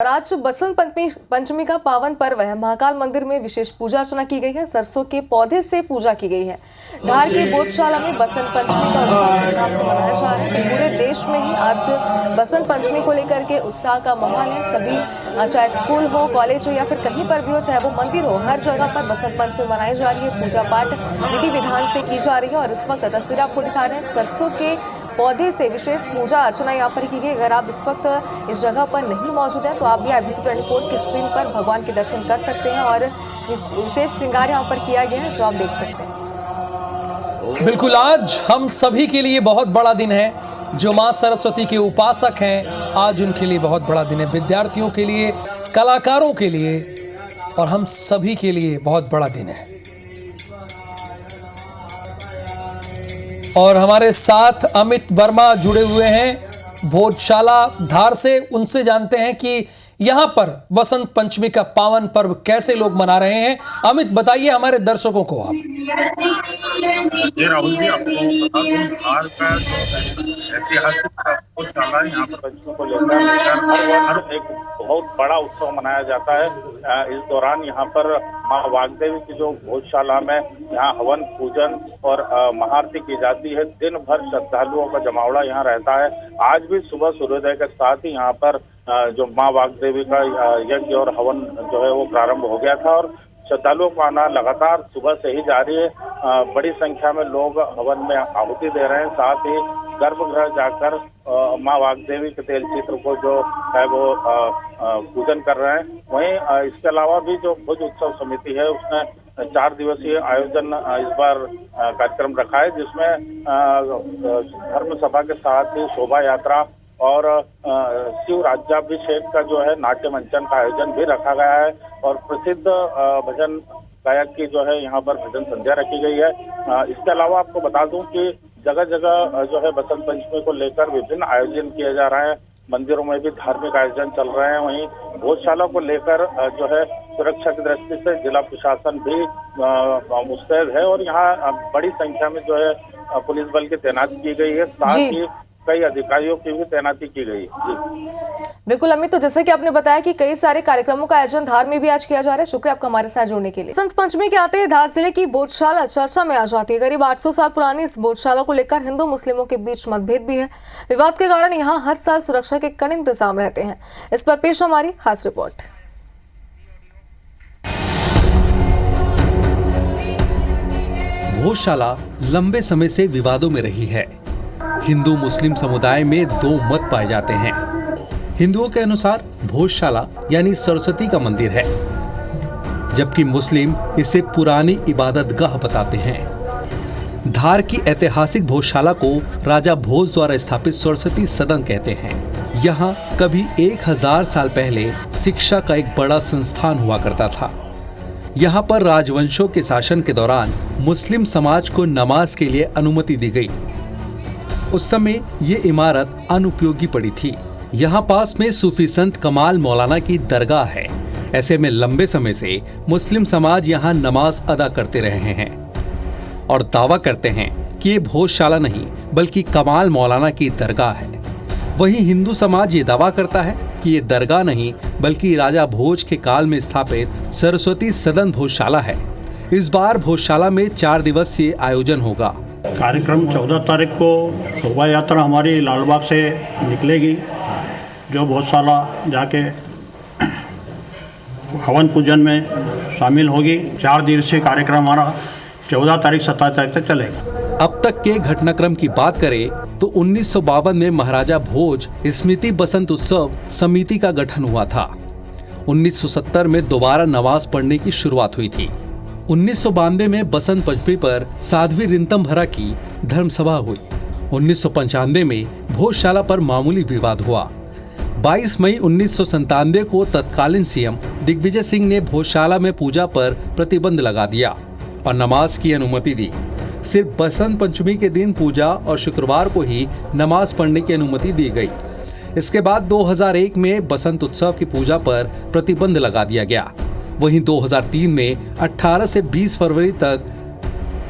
और आज बसंत पंचमी का पावन पर्व है। महाकाल मंदिर में विशेष पूजा अर्चना की गई है। सरसों के पौधे से पूजा की गई है। धार के बोधशाला में बसंत पंचमी का उत्सव धूमधाम से मनाया जा रहा है। तो पूरे देश में ही आज बसंत पंचमी को लेकर के उत्साह का माहौल है। सभी चाहे स्कूल हो, कॉलेज हो या फिर कहीं पर भी हो, चाहे वो मंदिर हो, हर जगह पर बसंत पंचमी मनाई जा रही है। पूजा पाठ विधि विधान से की जा रही है। और इस वक्त तस्वीर आपको दिखा रहे हैं, सरसों के पौधे से विशेष पूजा अर्चना यहाँ पर की गई। अगर आप इस वक्त इस जगह पर नहीं मौजूद हैं तो आप भी IBC 24 की स्क्रीन पर भगवान के दर्शन कर सकते हैं। और विशेष श्रृंगार यहाँ पर किया गया है जो आप देख सकते हैं। बिल्कुल, आज हम सभी के लिए बहुत बड़ा दिन है। जो माँ सरस्वती के उपासक हैं, आज उनके लिए बहुत बड़ा दिन है। विद्यार्थियों के लिए, कलाकारों के लिए और हम सभी के लिए बहुत बड़ा दिन है। और हमारे साथ अमित वर्मा जुड़े हुए हैं बोधशाला धार से। उनसे जानते हैं कि यहाँ पर बसंत पंचमी का पावन पर्व कैसे लोग मना रहे हैं। अमित, बताइए हमारे दर्शकों को आप। जी राहुल जी, आपको बता दूं, धार का ऐतिहासिक गौशाला यहाँ पर बच्चों को लेकर हर एक बहुत बड़ा उत्सव मनाया जाता है। इस दौरान यहाँ पर माँ वाग्देवी की जो गौशाला में यहाँ हवन पूजन और महाआरती की जाती है। दिन भर श्रद्धालुओं का जमावड़ा यहाँ रहता है। आज भी सुबह सूर्योदय के साथ ही यहाँ पर जो माँ वाग्देवी का यज्ञ और हवन जो है वो प्रारंभ हो गया था। और श्रद्धालुओं का आना लगातार सुबह से ही जारी है। बड़ी संख्या में लोग हवन में आहुति दे रहे हैं। साथ ही गर्भगृह जाकर माँ वाग्देवी के तेल चित्र को जो है वो पूजन कर रहे हैं। वहीं इसके अलावा भी जो भुज उत्सव समिति है उसने 4 दिवसीय आयोजन इस बार कार्यक्रम रखा है, जिसमें धर्म सभा के साथ ही शोभा यात्रा और शिव राज्याभिषेक का जो है नाट्य मंचन का आयोजन भी रखा गया है। और प्रसिद्ध भजन गायक की जो है यहाँ पर भजन संध्या रखी गई है। इसके अलावा आपको बता दूं कि जगह जगह जो है बसंत पंचमी को लेकर विभिन्न आयोजन किए जा रहे हैं। मंदिरों में भी धार्मिक आयोजन चल रहे हैं। वहीं गौशाला को लेकर जो है सुरक्षा की दृष्टि से जिला प्रशासन भी मुस्तैद है और यहाँ बड़ी संख्या में जो है पुलिस बल की तैनाती की गई है। साथ ही कई अधिकारियों की भी तैनाती की गई है। बिल्कुल अमित, तो जैसे कि आपने बताया कि कई सारे कार्यक्रमों का आयोजन धार में भी आज किया जा रहा है। शुक्रिया आपका हमारे साथ जुड़ने के लिए। बसंत पंचमी के आते ही धार जिले की बोधशाला चर्चा में आ जाती है। करीब 800 साल पुरानी इस बोधशाला को लेकर हिंदू मुस्लिमों के बीच मतभेद भी है। विवाद के कारण यहाँ हर साल सुरक्षा के कड़े इंतजाम रहते हैं। इस पर पेश हमारी खास रिपोर्ट। बोधशाला लंबे समय से विवादों में रही है। हिंदू मुस्लिम समुदाय में 2 मत पाए जाते हैं। हिंदुओं के अनुसार बोधशाला यानी सरस्वती का मंदिर है, जबकि मुस्लिम इसे पुरानी इबादतगाह बताते हैं। धार की ऐतिहासिक बोधशाला को राजा भोज द्वारा स्थापित सरस्वती सदन कहते हैं। यहाँ कभी 1000 साल पहले शिक्षा का एक बड़ा संस्थान हुआ करता था। यहाँ पर राजवंशों के शासन के दौरान मुस्लिम समाज को नमाज के लिए अनुमति दी गई। उस समय ये इमारत अनुपयोगी पड़ी थी। यहाँ पास में सूफी संत कमाल मौलाना की दरगाह है। ऐसे में लंबे समय से मुस्लिम समाज यहाँ नमाज अदा करते रहे हैं और दावा करते हैं कि ये बोधशाला नहीं बल्कि कमाल मौलाना की दरगाह है। वहीं हिंदू समाज ये दावा करता है कि ये दरगाह नहीं बल्कि राजा भोज के काल में स्थापित सरस्वती सदन बोधशाला है। इस बार बोधशाला में 4 दिवसीय आयोजन होगा। कार्यक्रम 14 तारीख को शोभा यात्रा हमारी लालबाग से निकलेगी, जो बोधशाला जाके हवन पूजन में शामिल होगी। 4 दिवसीय कार्यक्रम हमारा 14 तारीख 27 तारीख तक चलेगा। अब तक के घटनाक्रम की बात करें तो 1952 में महाराजा भोज स्मृति बसंत उत्सव समिति का गठन हुआ था। 1970 में दोबारा नमाज पढ़ने की शुरुआत हुई थी। 1992 में बसंत पंचमी पर साध्वी रिंतमभरा की धर्म सभा हुई। 1995 में बोधशाला पर मामूली विवाद हुआ। 22 मई 1997 को तत्कालीन CM दिग्विजय सिंह ने बोधशाला में पूजा पर प्रतिबंध लगा दिया और नमाज की अनुमति दी। सिर्फ बसंत पंचमी के दिन पूजा और शुक्रवार को ही नमाज पढ़ने की अनुमति दी गई। इसके बाद 2001 में बसंत उत्सव की पूजा पर प्रतिबंध लगा दिया गया। वहीं 2003 में 18 से 20 फरवरी तक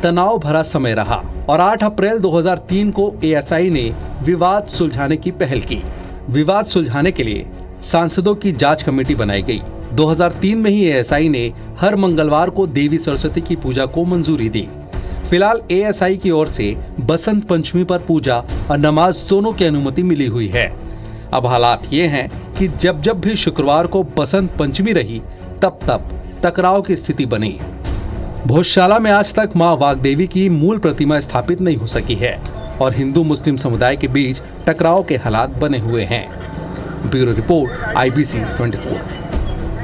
तनाव भरा समय रहा और 8 अप्रैल 2003 को ASI ने विवाद सुलझाने की पहल की। विवाद सुलझाने के लिए सांसदों की जांच कमेटी बनाई गई। 2003 में ही एएसआई ने हर मंगलवार को देवी सरस्वती की पूजा को मंजूरी दी। फिलहाल एएसआई की ओर से बसंत पंचमी पर पूजा और नमाज दोनों की अनुमति मिली हुई है। अब हालात ये हैं कि जब जब भी शुक्रवार को बसंत पंचमी रही तब तब टकराव की स्थिति बनी। भोजशाला में आज तक मां वाग्देवी की मूल प्रतिमा स्थापित नहीं हो सकी है और हिंदू मुस्लिम समुदाय के बीच टकराव के हालात बने हुए हैं। Bureau report IBC 24।